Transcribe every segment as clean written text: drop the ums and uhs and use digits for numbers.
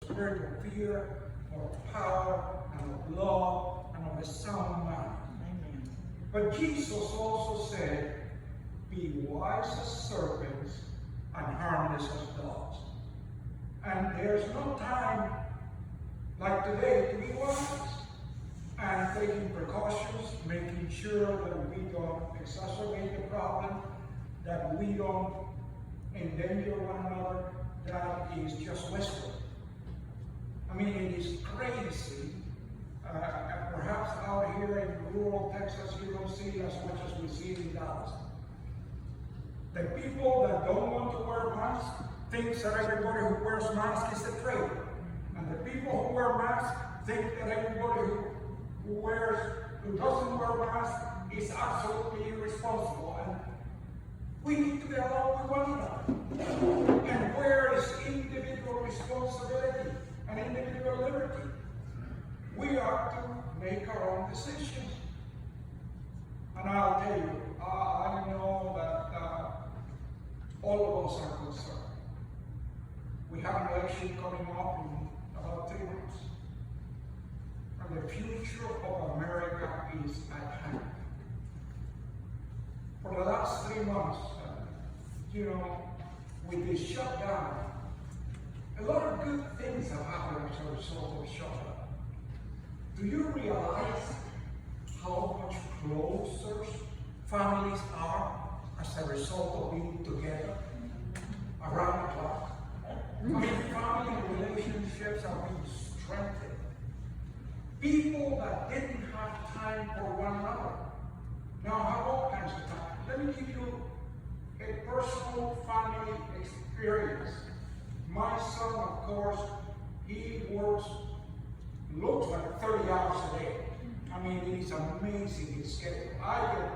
spirit of fear, but of power, and of love, and of a sound mind. Amen. But Jesus also said, be wise as serpents and harmless as doves. And there's no time like today to be wise and taking precautions, making sure that we don't exacerbate the problem, that we don't endanger one another. That is just wisdom. I mean, it is crazy. Perhaps out here in rural Texas, you don't see as much as we see in Dallas. The people that don't want to wear masks think that everybody who wears masks is a traitor. And the people who wear masks think that everybody who doesn't wear masks is absolutely irresponsible. And we need to get along with one another. And where is individual responsibility and individual liberty? We are to make our own decisions. And I'll tell you, I know that all of us are concerned. We have an election coming up in about 3 months. And the future of America is at hand. For the last 3 months, with this shutdown, a lot of good things have happened as a result of the shutdown. Do you realize how much closer families are as a result of being together around the clock? I mean, family relationships are being strengthened. People that didn't have time for one another now have all kinds of time. Let me give you a personal family experience. My son, of course, he looks like 30 hours a day. I mean, it is amazing, his schedule. I get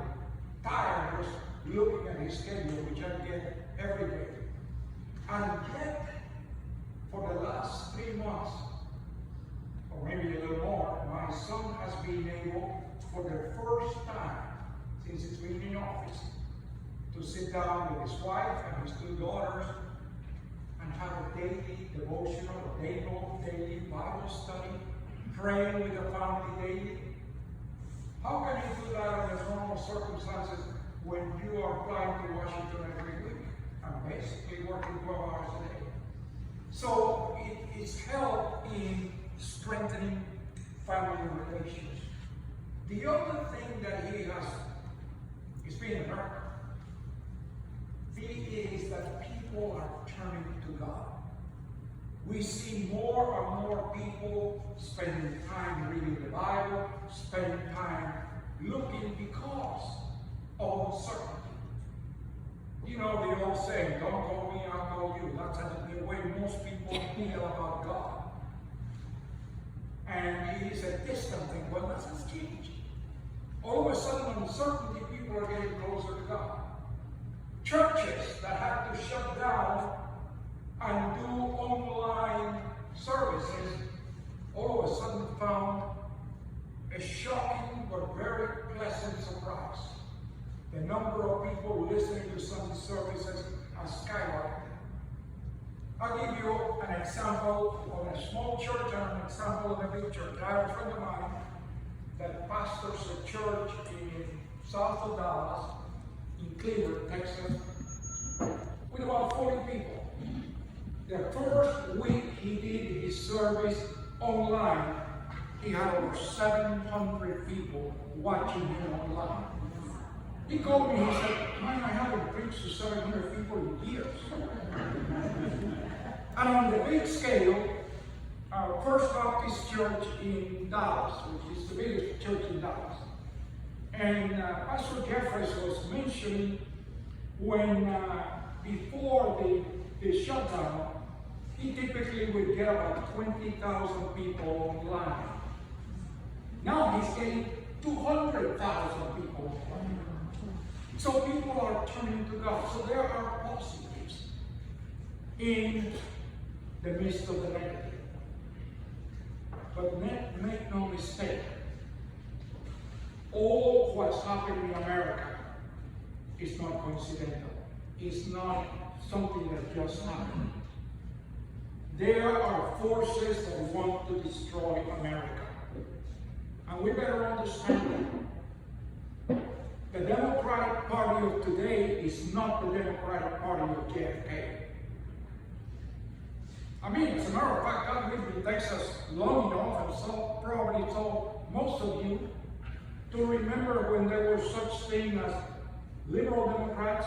tired just looking at his schedule, which I get every day. And yet, for the last 3 months, or maybe a little more, my son has been able, for the first time since he's been in office, to sit down with his wife and his 2 daughters and have a daily devotional, a daily Bible study, praying with the family daily. How can you do that under normal circumstances when you are flying to Washington every week and basically working 12 hours a day? So it's helped in strengthening family relations. The other thing that he has is being American. Is that people are turning to God. We see more and more people spending time reading the Bible, spending time looking because of uncertainty. You know the old saying, don't call me, I'll call you. That's the way most people feel about God. And it is a distant thing. Well, that's changed. All of a sudden, uncertainty, people are getting closer to God. Churches that had to shut down and do online services all of a sudden found a shocking but very pleasant surprise. The number of people listening to Sunday services has skyrocketed. I'll give you an example of a small church and an example of a big church. I have a friend of mine that pastors a church in south of Dallas, in Cleveland, Texas, with about 40 people. The first week he did his service online, he had over 700 people watching him online. He called me, he said, man, I haven't preached to 700 people in years. And on the big scale, our First Baptist Church in Dallas, which is the biggest church in Dallas. And Pastor Jeffries was mentioning when before the shutdown, he typically would get about 20,000 people online. Now he's getting 200,000 people online. So people are turning to God. So there are positives in the midst of the negative. But make no mistake, all what's happening in America is not coincidental. It's not something that just happened. there are forces that want to destroy America. And we better understand that. The Democratic Party of today is not the Democratic Party of JFK. I mean, as a matter of fact, I've lived in Texas long enough, and so probably told most of you, to remember when there were such things as liberal Democrats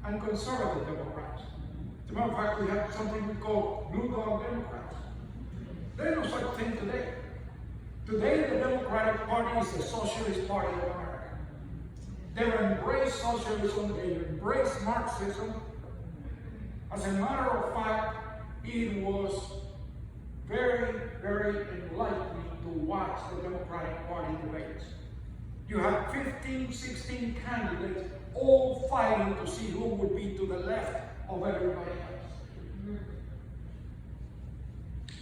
and conservative Democrats. As a matter of fact, we have something we call blue dog Democrats. There's no such thing today. Today, the Democratic Party is the Socialist Party of America. They embrace socialism, they embrace Marxism. As a matter of fact, it was very, very enlightening to watch the Democratic Party debates. You have 15, 16 candidates all fighting to see who would be to the left of everybody else.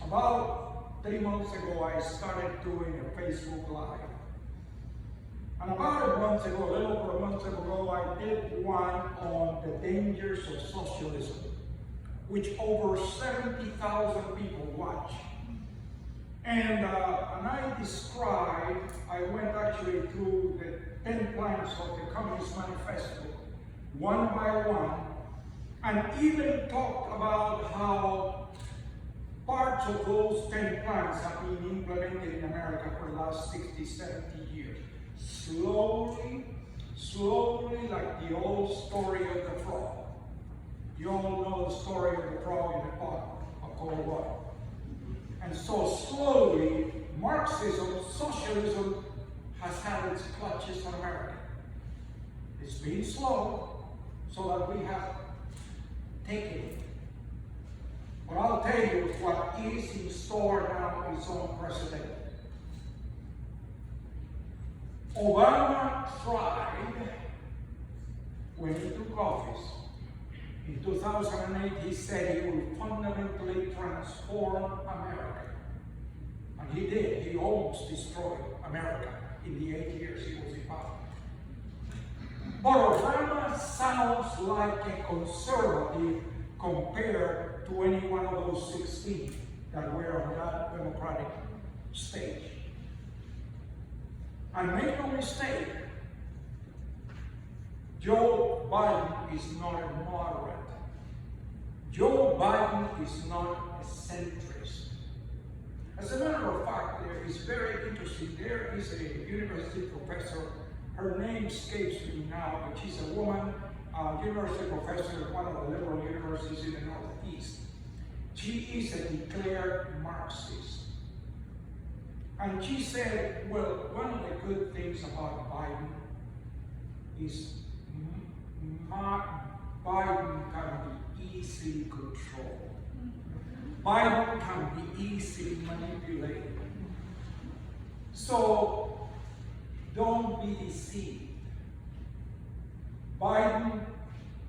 About 3 months ago, I started doing a Facebook Live. And about a month ago, a little over a month ago, I did one on the dangers of socialism, which over 70,000 people watched. And I described, I went actually through the 10 planks of the Communist Manifesto, one by one, and even talked about how parts of those 10 planks have been implemented in America for the last 60, 70 years. Slowly, like the old story of the frog. You all know the story of the frog in the pot of cold water. And so slowly, Marxism, socialism, has had its clutches on America. It's been slow, so that we have taken it. But I'll tell you, what is in store now is unprecedented. Obama tried, when he took office, in 2008, he said he would fundamentally transform America. And he did. He almost destroyed America in the 8 years he was in power. But Obama sounds like a conservative compared to any one of those 16 that were on that Democratic stage. And make no mistake, Joe Biden is not a moderate. Joe Biden is not a centrist. As a matter of fact, it's very interesting. There is a university professor, her name escapes me now, but she's a woman, university professor at one of the liberal universities in the Northeast. She is a declared Marxist. And she said, well, one of the good things about Biden is Biden can be easily controlled. Biden can be easily manipulated. So don't be deceived. Biden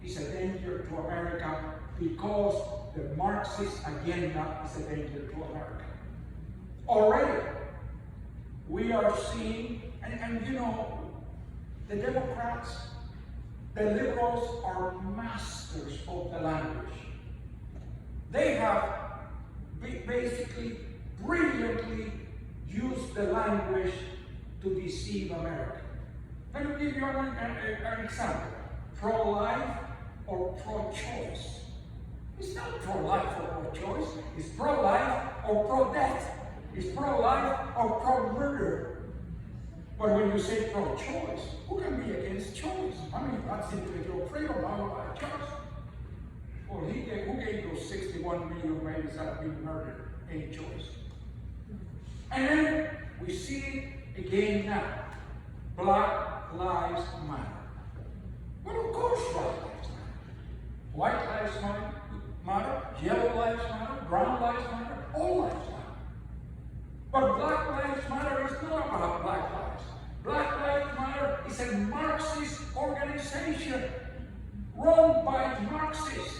is a danger to America because the Marxist agenda is a danger to America. Already, we are seeing, and you know, the Democrats, the liberals are masters of the language. They have basically brilliantly used the language to deceive America. Let me give you an example. Pro-life or pro-choice. It's not pro-life or pro-choice. It's pro-life or pro-death. It's pro-life or pro-murder. But when you say pro-choice, who can be against choice? I mean, that's individual freedom, not choice. Well, who gave those 61 million babies that have been murdered any choice? And then we see it again now. Black Lives Matter. Well, of course, Black Lives Matter. White Lives Matter, Yellow Lives Matter, Brown Lives Matter, all lives matter. But Black Lives Matter is not about Black lives. Black Lives Matter is a Marxist organization run by Marxists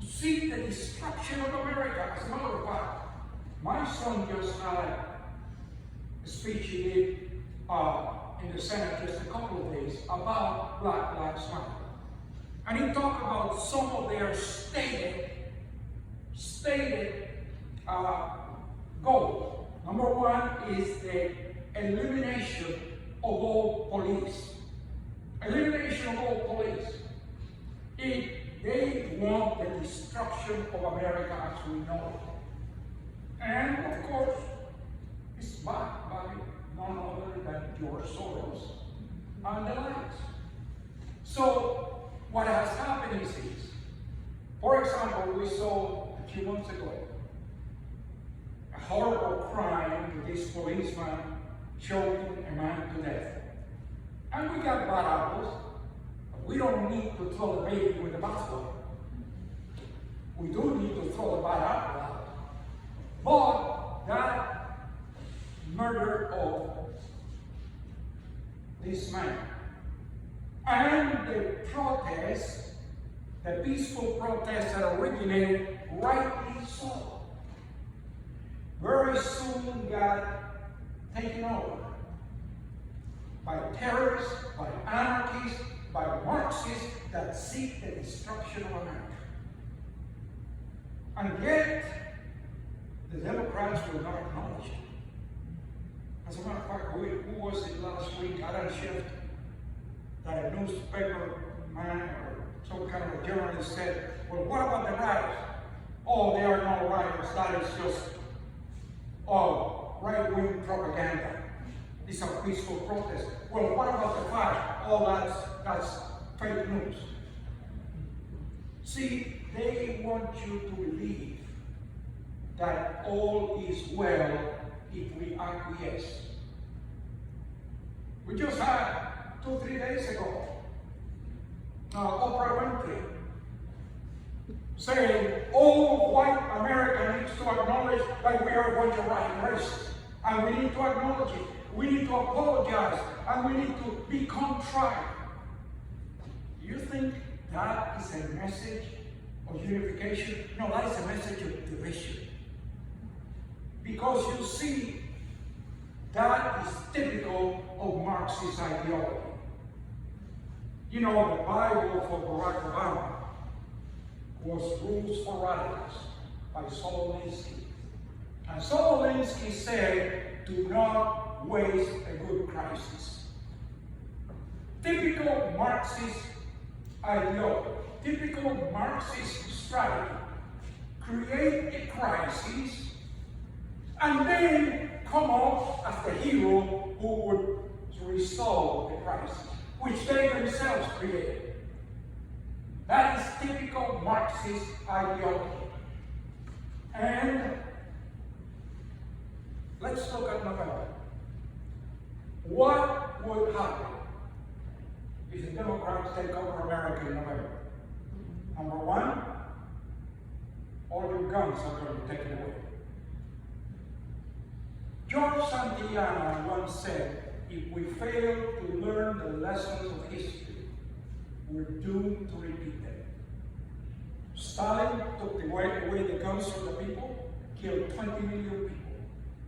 who seek the destruction of America. As a matter of fact, my son just had a speech he did in the Senate just a couple of days about Black Lives Matter. And he talked about some of their stated goals. Number one is the elimination of all police. Elimination of all police. They want the destruction of America as we know it. And of course, it's backed by none other than George Soros and the likes. So what has happened is this. For example, we saw a few months ago a horrible crime with this policeman choking a man to death. And we got bad apples, but we don't need to throw the baby with the bathwater. We do need to throw the bad apple out. But that murder of this man and the protests, the peaceful protests that originated, rightly so, very soon got taken over by terrorists, by anarchists, by Marxists that seek the destruction of America. And yet, the Democrats will not acknowledge it. As a matter of fact, who was it last week? Adam Schiff, that a newspaper man or some kind of a journalist said, well, what about the riots? Oh, there are no riots. That is just, right-wing propaganda. These are peaceful protests. Well, what about the fire? Oh, that's fake news. See, they want you to believe that all is well if we acquiesce. We just had 2-3 days ago Oprah Winfrey saying all white America needs to acknowledge that we are a bunch of racists, and we need to acknowledge it. We need to apologize, and we need to be contrite. Do you think that is a message of unification? No, that is a message of division. Because you see, that is typical of Marxist ideology. You know, the Bible for Barack Obama was Rules for Radicals by Saul Alinsky. And Saul Alinsky said, do not waste a good crisis. Typical Marxist ideology, typical Marxist strategy. Create a crisis and then come off as the hero who would resolve the crisis, which they themselves created. That is typical Marxist ideology. And let's look at November. What would happen if the Democrats take over America in November? Number one, all your guns are going to be taken away. George Santillana once said, if we fail to learn the lessons of history, we're doomed to repeat them. Stalin took away the guns from the people, killed 20 million people.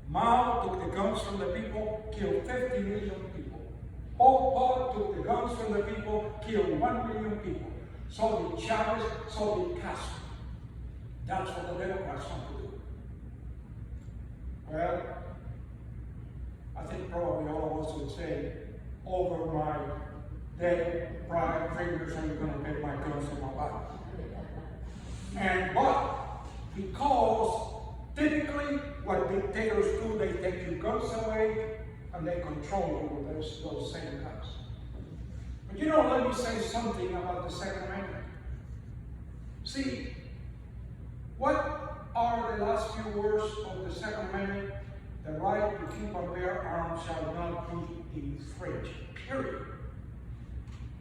Mao took the guns from the people, killed 50 million people. Pol Pot took the guns from the people, killed 1 million people. So did Chavez, so did Castro. That's what the Democrats want to do. Well, I think probably all of us would say, over my dead pride fingers, I'm going to take my guns in my body. But because typically what dictators do, they take your guns away and they control you with those same guns. But you know, let me say something about the Second Amendment. See, what are the last few words of the Second Amendment? The right to keep and bear arms shall not be infringed, period.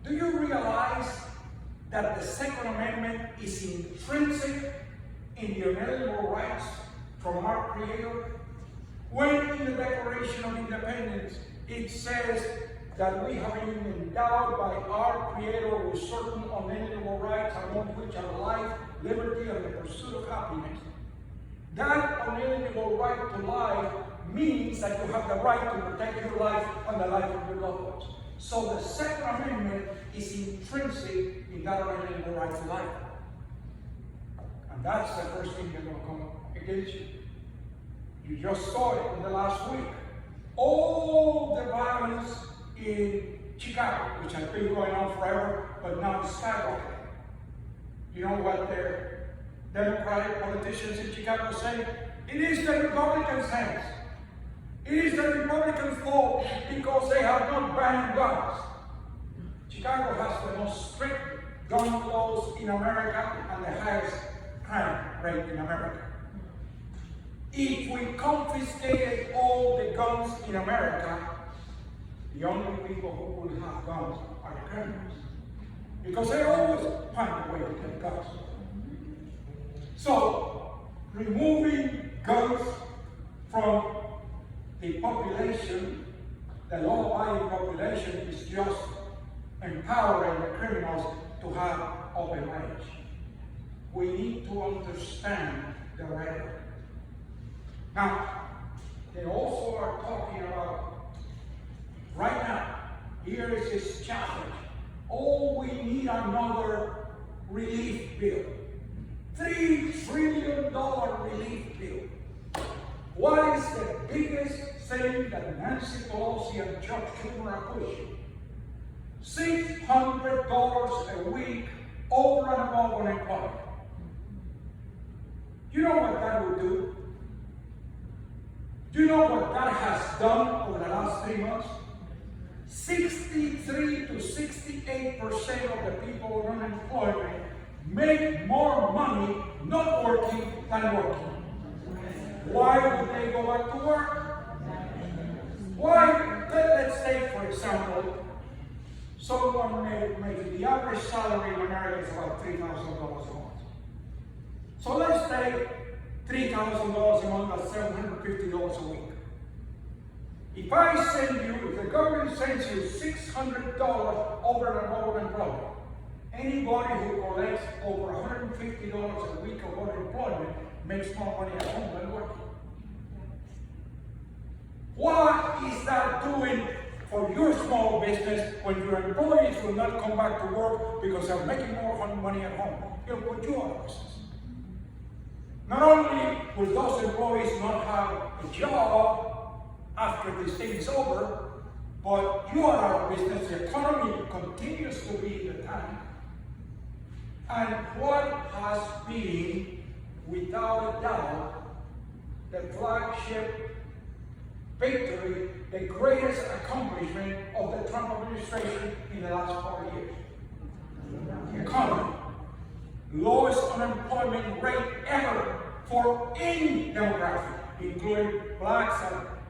Do you realize that the Second Amendment is intrinsic in the inalienable rights from our Creator? When in the Declaration of Independence it says that we have been endowed by our Creator with certain unalienable rights, among which are life, liberty, and the pursuit of happiness. That unalienable right to life means that you have the right to protect your life and the life of your loved ones. So the Second Amendment is intrinsic in that unalienable right to life. And that's the first thing they're going to come against you. You just saw it in the last week. All the violence in Chicago, which has been going on forever, but now it's skyrocketing. You know what their Democratic politicians in Chicago say? It is the Republicans' hands. It is the Republicans' fault because they have not banned guns. Chicago has the most strict gun laws in America and the highest crime rate in America. If we confiscated all the guns in America, the only people who will have guns are the criminals. Because they always find a way to get guns. So, removing guns from the population, the law-abiding population, is just empowering the criminals to have open range. We need to understand the rhetoric. Now, they also are talking about, right now, here is this challenge. Oh, we need another relief bill. $3 trillion relief bill. What is the biggest thing that Nancy Pelosi and Chuck Schumer are pushing? $600 a week over and above unemployment. You know what that would do? Do you know what that has done over the last 3 months? 63 to 68% of the people on unemployment make more money not working than working. Why would they go back to work? Why? Let's take, for example, someone maybe the average salary in America is about $3,000 a month. So let's take $3,000 a month, that's $750 a week. If the government sends you $600 over and above unemployment, anybody who collects over $150 a week of unemployment makes more money at home than working. What is that doing for your small business when your employees will not come back to work because they're making more money at home? It'll put you out of business. Not only will those employees not have a job after this thing is over, but you are out of business, the economy continues to be in the tank. And what has been, without a doubt, the flagship victory, the greatest accomplishment of the Trump administration in the last 4 years? The economy. Lowest unemployment rate ever for any demographic, including blacks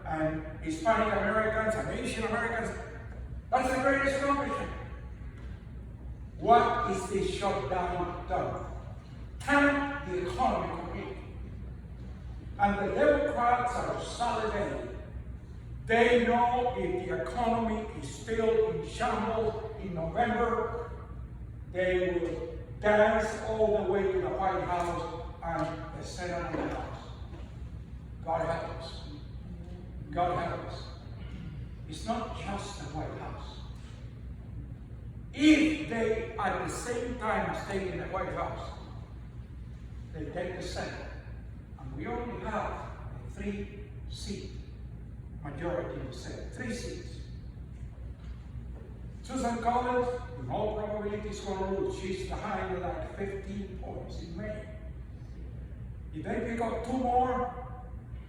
and Hispanic Americans and Asian Americans. That's the greatest accomplishment. What is this shutdown done? Can the economy compete? And the Democrats are salivating. They know if the economy is still in shambles in November, they will dance all the way to the White House and the Senate and the House. God help us. God help us. It's not just the White House. If they, at the same time as taking the White House, they take the Senate, and we only have a 3-seat majority in the Senate, 3 seats. Susan Collins, in all probability, is going to lose. She's behind like 15 points in May. If they pick up 2 more,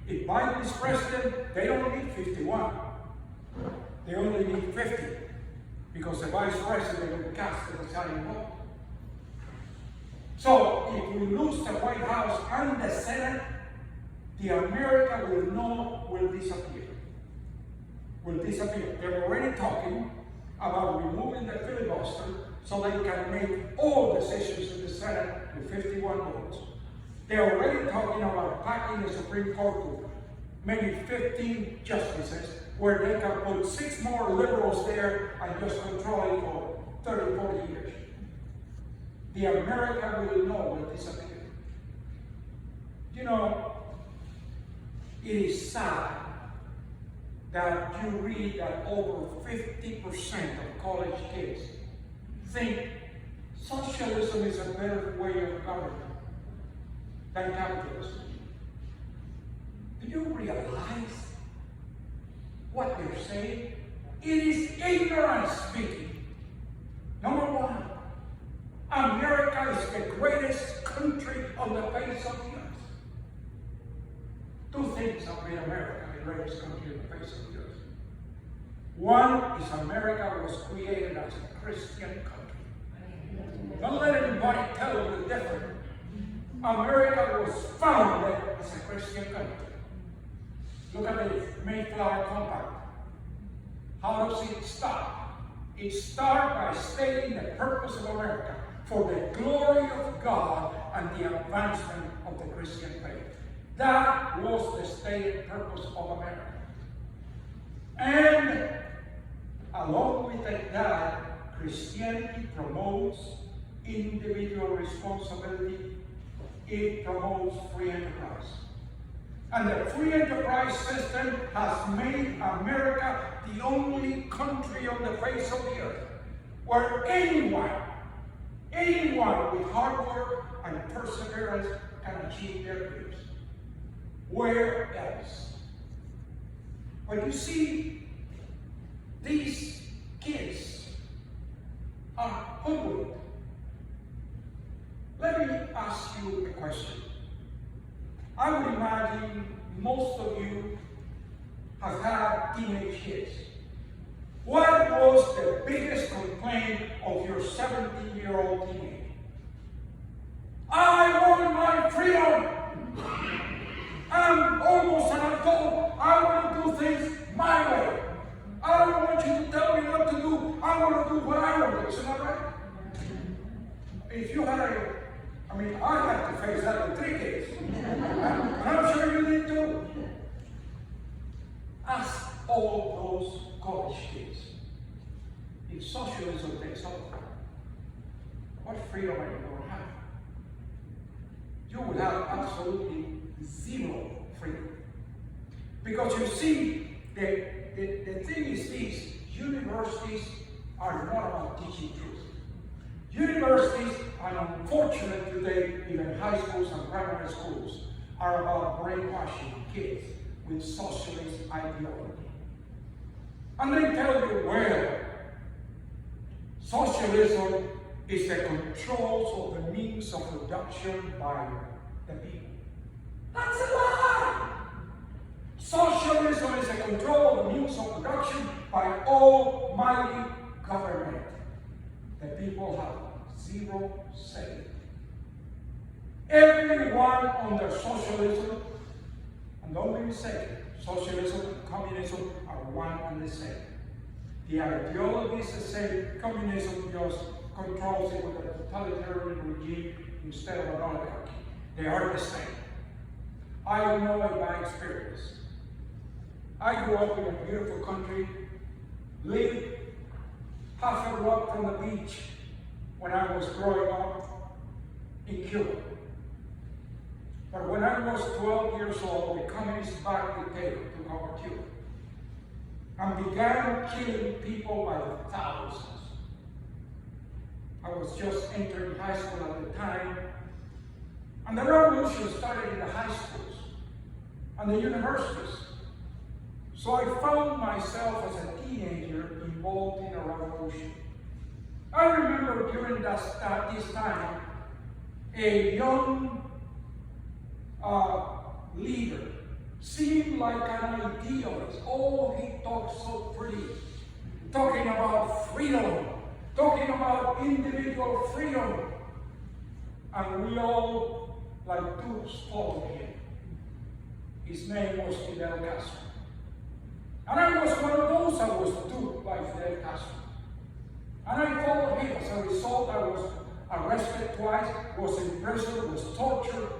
if Biden is president, they don't need 51. They only need 50. Because the vice president will cast the deciding vote. So, if we lose the White House and the Senate, the America will disappear. Will disappear. They're already talking about removing the filibuster so they can make all decisions in the Senate with 51 votes. They're already talking about packing the Supreme Court to maybe 15 justices, where they can put 6 more liberals there and just control it for 30, 40 years. The America will know will disappear. You know, it is sad that you read that over 50% of college kids think socialism is a better way of government than capitalism. you realize what they're saying? It is ignorance speaking. Number one, America is the greatest country on the face of the earth. Two things have made America the greatest country on the face of the earth. One is America was created as a Christian country. Don't let anybody tell you different. America was founded as a Christian country. Look at the Mayflower Compact. How does it start? It starts by stating the purpose of America for the glory of God and the advancement of the Christian faith. That was the stated purpose of America. And along with that, Christianity promotes individual responsibility. It promotes free enterprise. And the free enterprise system has made America the only country on the face of the earth where anyone with hard work and perseverance can achieve their dreams. Where else? But you see, these kids are hoodwinked. Let me ask you a question. I would imagine most of you have had teenage kids. What was the biggest complaint of your 17-year-old teenager? I want my freedom. I'm almost an adult. I want to do things my way. I don't want you to tell me what to do. I want to do what I want to do. Isn't that right? If you had I had to face that with 3 kids. And I'm sure you did too. Ask all those college kids. If socialism takes over, what freedom are you going to have? You will have absolutely zero freedom. Because you see, the thing is this, universities are not about teaching truth. Universities, and unfortunately today, even high schools and primary schools, are about brainwashing kids with socialist ideology. And they tell you, well, socialism is the controls of the means of production by the people. That's a lie! Socialism is the control of the means of production by almighty government. The people have zero say. Everyone under socialism, and don't be mistaken, socialism and communism are one and the same. The ideology is the same. Communism just controls it with a totalitarian regime instead of an oligarchy. They are the same. I know it by experience. I grew up in a beautiful country, lived half a block from the beach when I was growing up in Cuba. But when I was 12 years old, the communists backed the table to over Cuba and began killing people by the thousands. I was just entering high school at the time, and the revolution started in the high schools and the universities. So I found myself as a teenager involved in a revolution. I remember during this time, a young leader seemed like an idealist. Oh, he talked so pretty, talking about freedom, talking about individual freedom. And we all, like dupes, followed him. His name was Fidel Castro. And I was one of those that was duped by Fidel Castro. And I followed him. As a result, I was arrested twice, was imprisoned, was tortured.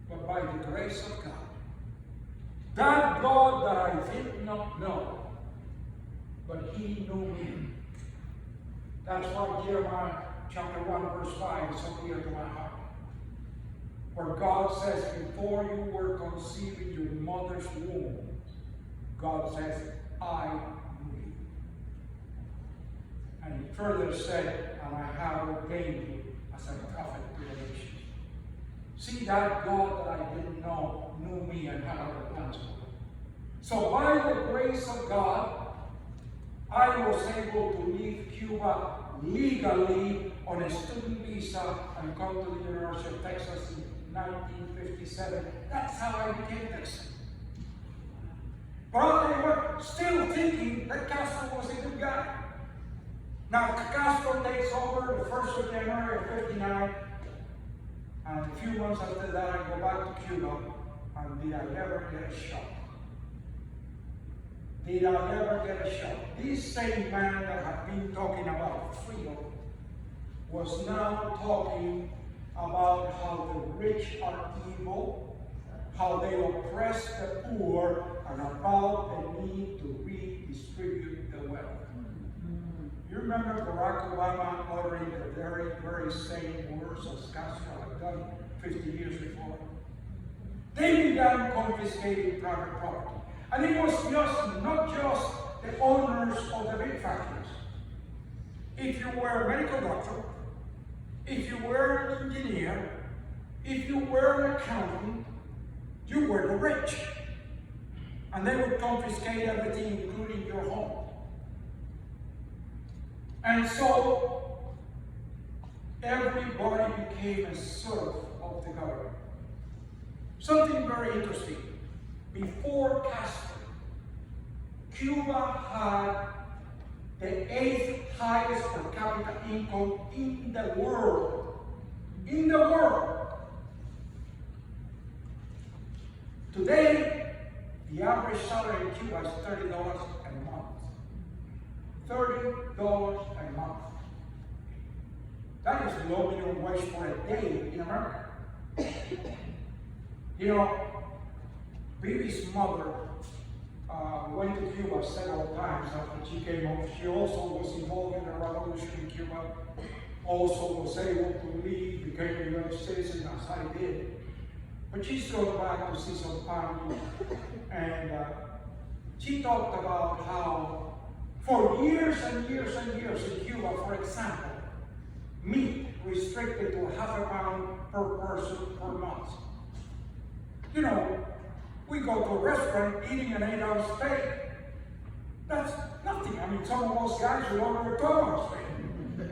But by the grace of God, that God that I did not know, but he knew me. That's why Jeremiah chapter 1 verse 5 is so dear to my heart. Where God says, before you were conceived in your mother's womb, God says, I knew you. And he further said, and I have ordained you as a prophet to the nations. See, that God that I didn't know knew me and had other plans for me. So by the grace of God, I was able to leave Cuba legally on a student visa and come to the University of Texas in 1957. That's how I became Texan. But they were still thinking that Castro was a good guy. Now Castro takes over the 1st of January of 59, and a few months after that I go back to Cuba, and did I ever get a shot? Did I ever get a shot? This same man that had been talking about freedom was now talking about how the rich are evil, how they oppress the poor, and about the need to redistribute the wealth. You remember Barack Obama uttering the very, very same words as Castro had done 50 years before? They began confiscating private property. And it was not just the owners of the big factories. If you were a medical doctor, if you were an engineer, if you were an accountant, you were the rich. And they would confiscate everything, including your home. And so, everybody became a serf of the government. Something very interesting. Before Castro, Cuba had the 8th highest per capita income in the world. In the world. Today, the average salary in Cuba is $30 a month. $30 a month. That is below minimum wage for a day in America. You know, Bibi's mother went to Cuba several times after she came home. She also was involved in the revolution in Cuba, also was able to leave, became a United citizen as I did. But she's going back to see some family, and she talked about how for years and years and years in Cuba, for example, meat restricted to half a pound per person per month. You know, we go to a restaurant eating an 8-ounce steak. That's nothing. I mean, some of those guys will order a 12-ounce steak.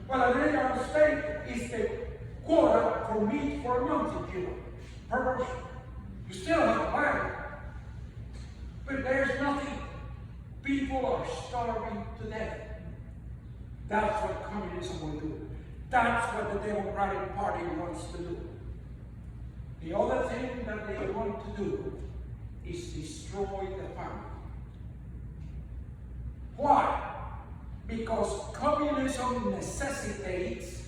Well, an 8-ounce steak is the quota for meat for a month in Cuba, per person. You still have to buy it. But there's nothing. People are starving to death. That's what communism will do. That's what the Democratic Party wants to do. The other thing that they want to do is destroy the family. Why? Because communism necessitates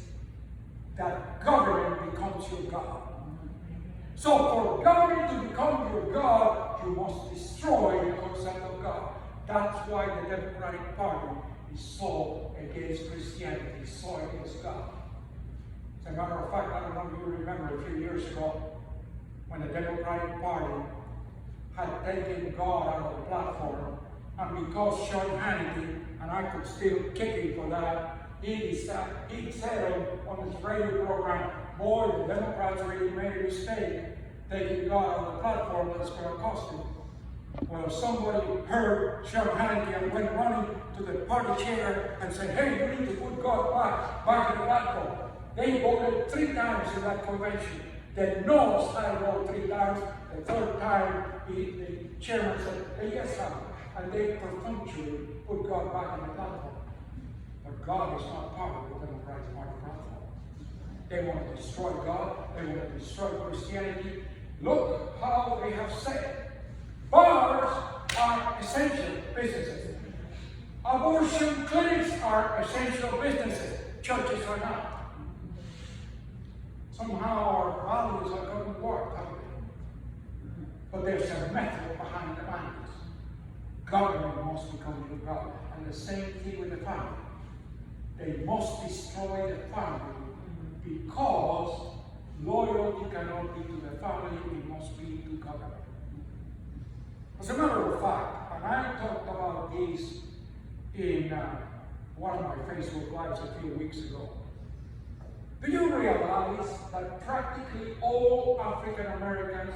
that government becomes your God. So for government to become your God, you must destroy the concept of God. That's why the Democratic Party is so against Christianity, so against God. As a matter of fact, I don't know if you remember a few years ago, when the Democratic Party had taken God out of the platform, and because Sean Hannity, and I could still kick him for that, he said on his radio program, boy, the Democrats really made a mistake taking God out of the platform, that's going to cost him. Well, somebody heard Sean Hannity and went running to the party chair and said, hey, you need to put God back in the platform. They voted 3 times in that convention. The no side voted 3 times. The 3rd time, the chairman said, hey, yes, sir. And they perfunctorily put God back in the platform. But God is not part of the Democratic Party platform. They want to destroy God. They want to destroy Christianity. Look how they have said, bars are essential businesses. Abortion clinics are essential businesses. Churches are not. Somehow our values are going to work, haven't they? But there's a method behind the madness. Government must become your God. And the same thing with the family. They must destroy the family because loyalty cannot be to the family, it must be to government. As a matter of fact, and I talked about this in one of my Facebook Lives a few weeks ago, do you realize that practically all African Americans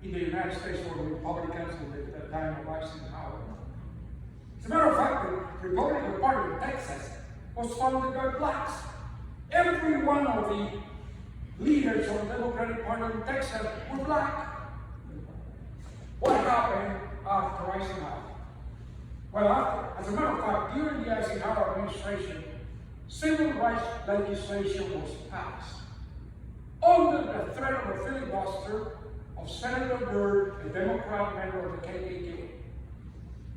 in the United States were the Republicans at the time of Eisenhower. As a matter of fact, the Republican Party in Texas was founded by blacks. Every one of the leaders of the Democratic Party in Texas were black. What happened after Eisenhower? Well, as a matter of fact, during the Eisenhower administration, civil rights legislation was passed under the threat of a filibuster of Senator Byrd, a Democrat member of the KKK.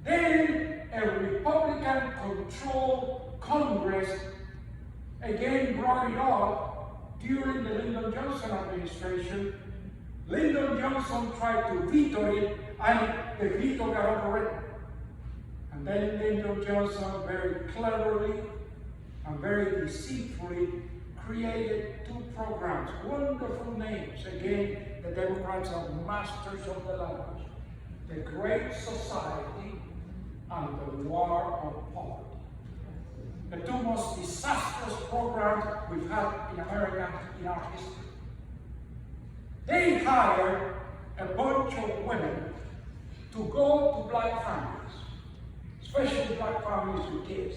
Then a Republican-controlled Congress again brought it up during the Lyndon Johnson administration. Lyndon Johnson tried to veto it, and the veto got overridden. And then Lyndon Johnson very cleverly and very deceitfully created two programs, wonderful names. Again, the Democrats are masters of the language. The Great Society and the War on Poverty. The two most disastrous programs we've had in America in our history. They hired a bunch of women to go to black families, especially black families with kids.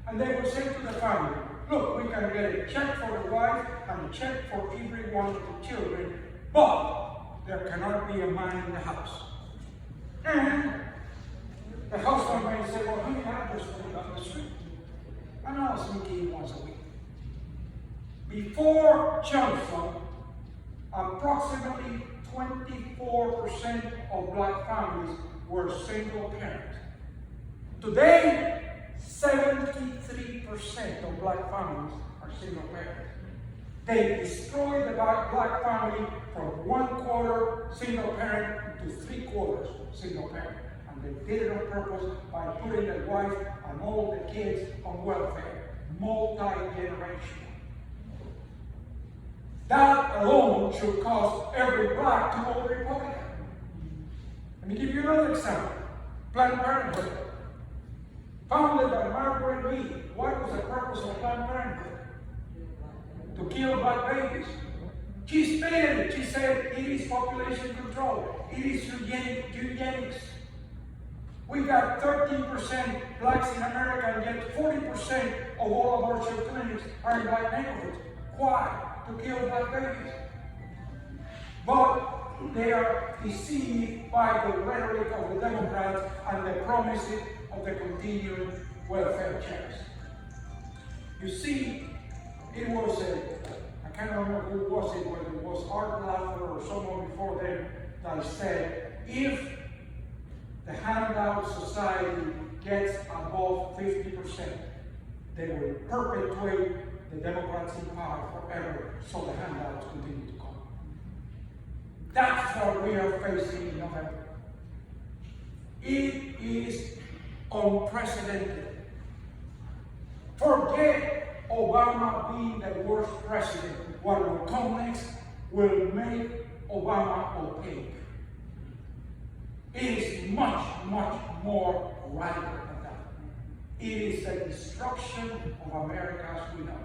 And they would say to the family, look, we can get a check for the wife and a check for every one of the children, but there cannot be a man in the house. And the husband may say, well, honey, I just put it on the street. And I'll sneak in once a week. Before Johnson, approximately 24% of black families were single parent. Today, 73% of black families are single parent. They destroyed the black family from 1/4 single parent to 3/4 single parent. And they did it on purpose by putting the wife and all the kids on welfare, multi-generational. That alone should cause every black to vote Republican. Let me give you another example. Planned Parenthood. Founded by Margaret Mead. What was the purpose of Planned Parenthood? To kill black babies. She stated it. She said it is population control. It is eugenics. We got 13% blacks in America, and yet 40% of all abortion clinics are in black neighborhoods. Why? To kill black babies. But they are deceived by the rhetoric of the Democrats and the promises of the continuing welfare checks. You see, it was I can't remember who was it, whether it was Art Laffer or someone before them that said, if the handout society gets above 50%, they will perpetuate the Democrats in power forever, so the handouts continue to come. That's what we are facing in November. It is unprecedented. Forget Obama being the worst president. What will come next will make Obama opaque. It is much, much more radical than that. It is the destruction of America as we know.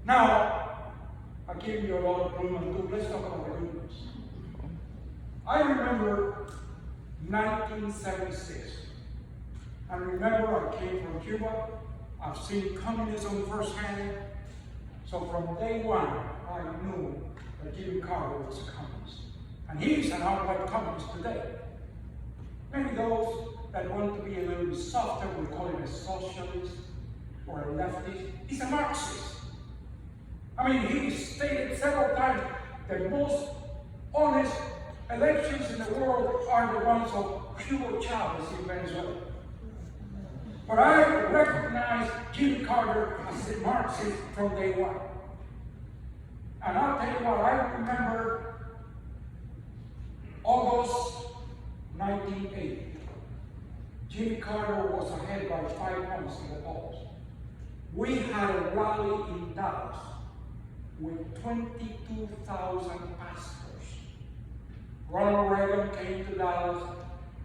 Now, I gave you a lot of gloom and doom. Let's talk about the good news. I remember 1976. And remember, I came from Cuba. I've seen communism firsthand. So from day one, I knew that Jimmy Carter was a communist. And he's an outright communist today. Maybe those that want to be a little bit softer will call him a socialist or a leftist. He's a Marxist. I mean, he stated several times the most honest elections in the world are the ones of Hugo Chavez in Venezuela. But I recognize Jimmy Carter as a Marxist from day one. And I'll tell you what, I remember August 1980. Jimmy Carter was ahead by 5 points in the polls. We had a rally in Dallas with 22,000 pastors. Ronald Reagan came to Dallas,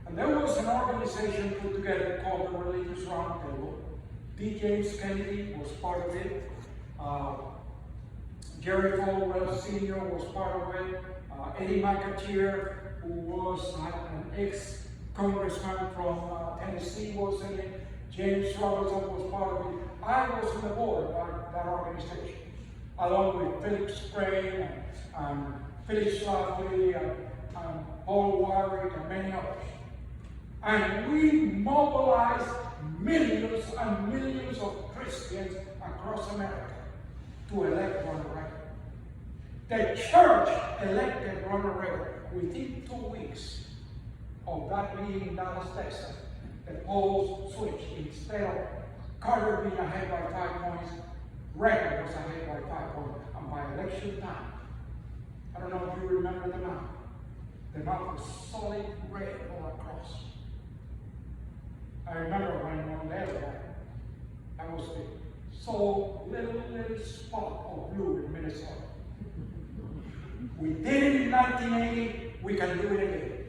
and there was an organization put together called the Religious Roundtable. D. James Kennedy was part of it. Jerry Falwell Sr. was part of it. Eddie McAteer, who was an ex-congressman from Tennessee, was in it. James Robinson was part of it. I was on the board of that organization, along with Philip Sprague and Philip Schlafly and Paul Warwick and many others. And we mobilized millions and millions of Christians across America to elect Ronald Reagan. The church elected Ronald Reagan. Within 2 weeks of that meeting in Dallas, Texas, the polls switched. Instead of Carter being ahead by 5 points, Reagan was ahead by 5 points. And by election time, I don't know if you remember the map. The map was solid red all across. I remember when on the other hand, I was the so little spot of blue in Minnesota. We did it in 1980, we can do it again.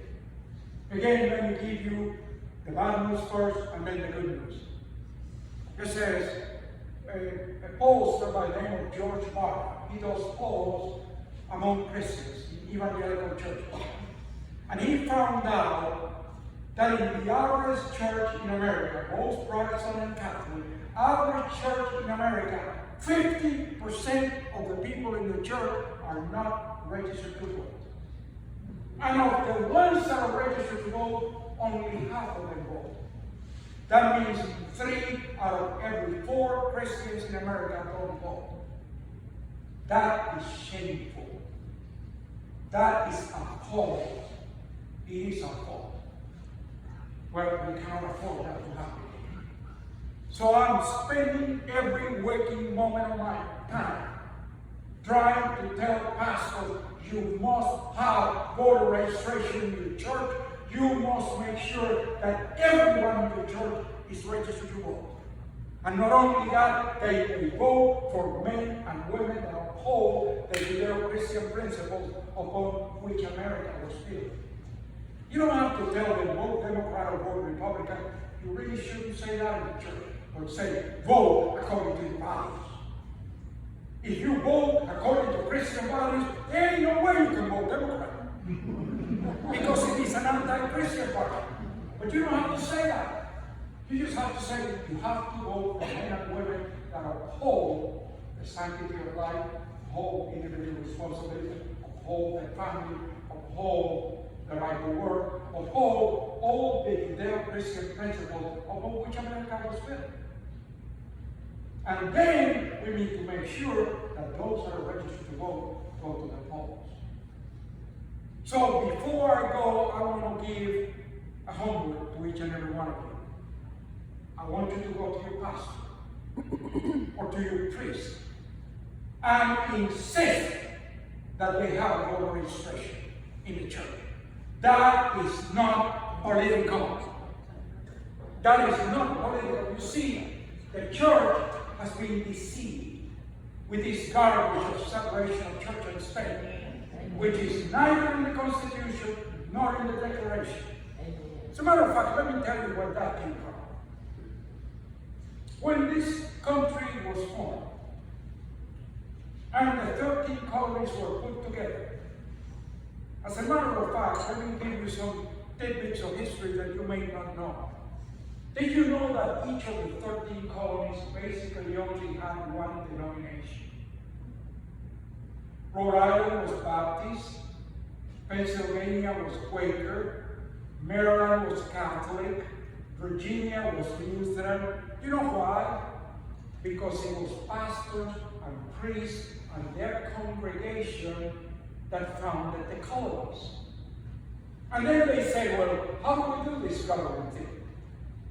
Again, let me give you the bad news first and then the good news. It says, a pollster by the name of George Barr, he does polls among Christians in evangelical churches. And he found out that in the average church in America, both Protestant and Catholic, average church in America, 50% of the people in the church are not registered to vote. And of the ones that are registered to vote, only half of them vote. That means 3 out of every 4 Christians in America don't vote. That is shameful. That is appalling. It is appalling. Well, we cannot afford that to happen. So I'm spending every waking moment of my time trying to tell pastors, you must have voter registration in your church. You must make sure that everyone in the church is registered to vote. And not only that, they vote for men and women that uphold the Judeo-Christian principles upon which America was built. You don't have to tell them vote Democrat or vote Republican. You really shouldn't say that in the church. But say, vote according to the values. If you vote according to Christian values, there ain't no way you can vote Democrat. Because it is an anti-Christian party. But you don't have to say that. You just have to say you have to vote for men and women that uphold the sanctity of life, uphold individual responsibility, uphold the family, uphold the right to work, uphold all the Judeo-Christian principles upon which America was built. And then we need to make sure that those that are registered to vote go to the polls. So before I go, I want to give a homework to each and every one of you. I want you to go to your pastor or to your priest and insist that they have voter registration in the church. That is not political. That is not political. You see, the church has been deceived with this garbage of separation of church and state, which is neither in the Constitution nor in the Declaration. As a matter of fact, let me tell you where that came from. When this country was formed, and the 13 colonies were put together, as a matter of fact, let me give you some tidbits of history that you may not know. Did you know that each of the 13 colonies basically only had one denomination? Rhode Island was Baptist, Pennsylvania was Quaker, Maryland was Catholic, Virginia was Lutheran. You know why? Because it was pastors and priests and their congregation that founded the colonies. And then they say, well, how do we do this government thing?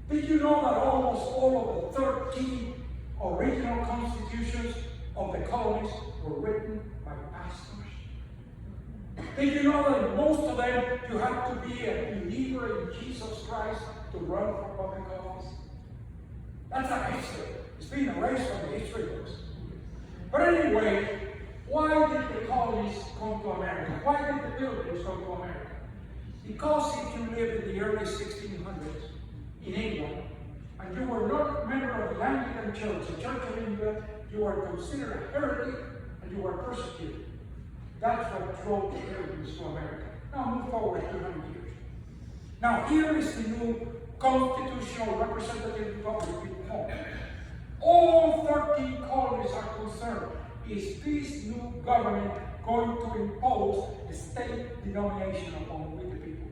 Did you know that almost all of the 13 original constitutions of the colonies were written by pastors? Did you know that in most of them you have to be a believer in Jesus Christ to run for public office? That's a history. It's been erased from the history books. But anyway, why did the colonies come to America? Why did the Pilgrims come to America? Because if you lived in the early 1600s in England, and you were not a member of the Anglican Church, the Church of England, you were considered a heretic and you were persecuted. That's what drove the immigrants to America. Now move forward 200 years. Now here is the new constitutional representative republic formed. All 13 colonies are concerned. Is this new government going to impose a state denomination upon we the people?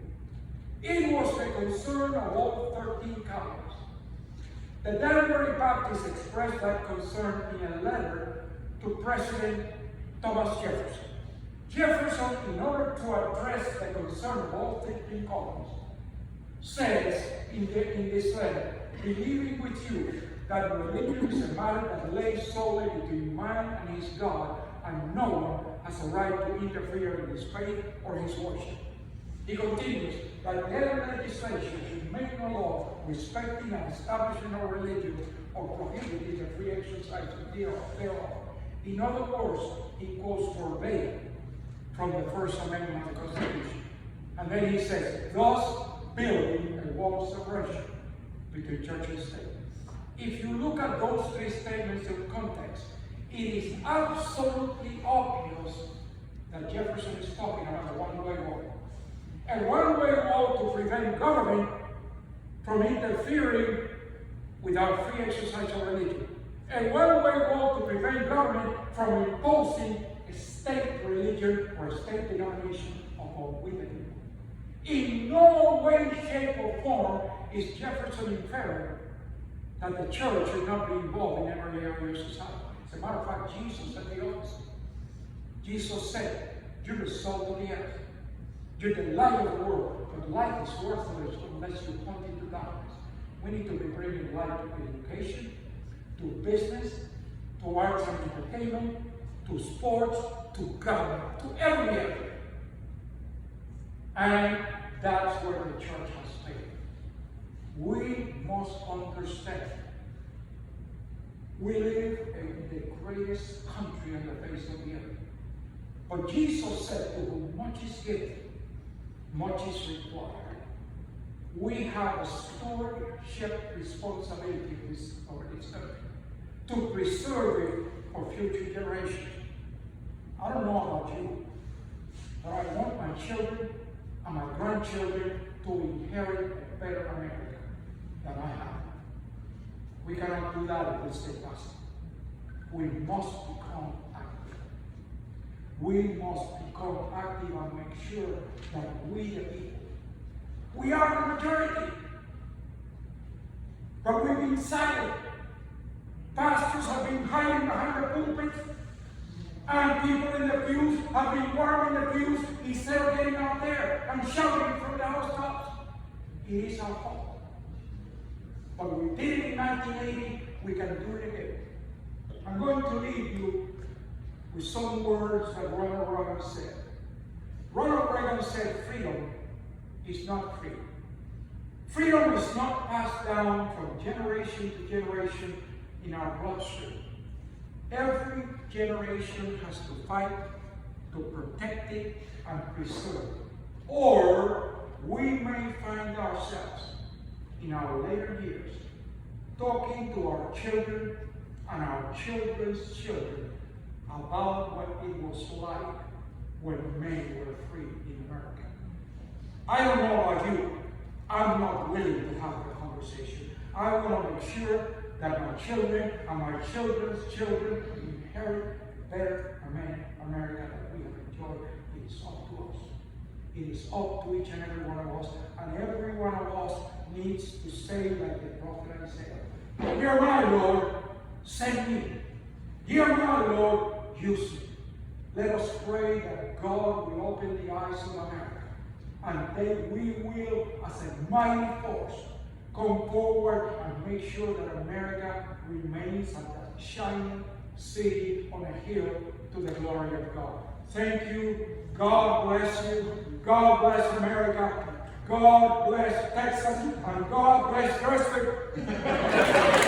It was the concern of all 13 colonies. The Danbury Baptists expressed that concern in a letter to President Thomas Jefferson. Jefferson, in order to address the concern of all 13 colonies, says in this letter, believing with you that religion is a matter that lays solely between man and his God, and no one has a right to interfere in his faith or his worship. He continues that their legislation should make no law respecting an establishment of religion or prohibiting the free exercise thereof. In other words, he quotes verbatim from the First Amendment of the Constitution. And then he says, thus building a wall of separation between church and state. If you look at those three statements in context, it is absolutely obvious that Jefferson is talking about a one-way wall. A one-way wall to prevent government from interfering with our free exercise of religion. A one-way wall to prevent government from imposing a state religion or a state denomination upon we the people. In no way, shape, or form is Jefferson inferring that the church should not be involved in every area of society. As a matter of fact, Jesus said the opposite. Jesus said, you're the salt of the earth. You're the light of the world, but light is worthless unless you point into darkness. We need to be bringing light to education, to business, to arts and entertainment, to sports, to government, to every area. And that's where the church has failed. We must understand we live in the greatest country on the face of the earth. But Jesus said, to whom much is given, much is required. We have a stewardship responsibility over this country to preserve it for future generations. I don't know about you, but I want my children and my grandchildren to inherit a better America than I have. We cannot do that if we stay passive. We must become active. We must become active and make sure that we the people, we are the majority, but we've been silent. Pastors have been hiding behind the pulpit, and people in the pews have been warming the pews instead of getting out there and shouting from the housetops. It is our fault. But we did it in 1980, we can do it again. I'm going to leave you with some words that Ronald Reagan said. Ronald Reagan said freedom is not free. Freedom is not passed down from generation to generation in our bloodstream. Every generation has to fight to protect it and preserve it. Or we may find ourselves in our later years talking to our children and our children's children about what it was like when men were free in America. I don't know about you. I'm not willing to have the conversation. I want to make sure that my children and my children's children inherit a better America that we have enjoyed. It is up to us. It is up to each and every one of us. And every one of us needs to say like the prophet Isaiah, "Here am I, Lord, send me. Here am I, Lord, use me." Let us pray that God will open the eyes of America, and that we will, as a mighty force, come forward and make sure that America remains as a shining city on a hill to the glory of God. Thank you. God bless you. God bless America. God bless Texas. And God bless Cruz-The.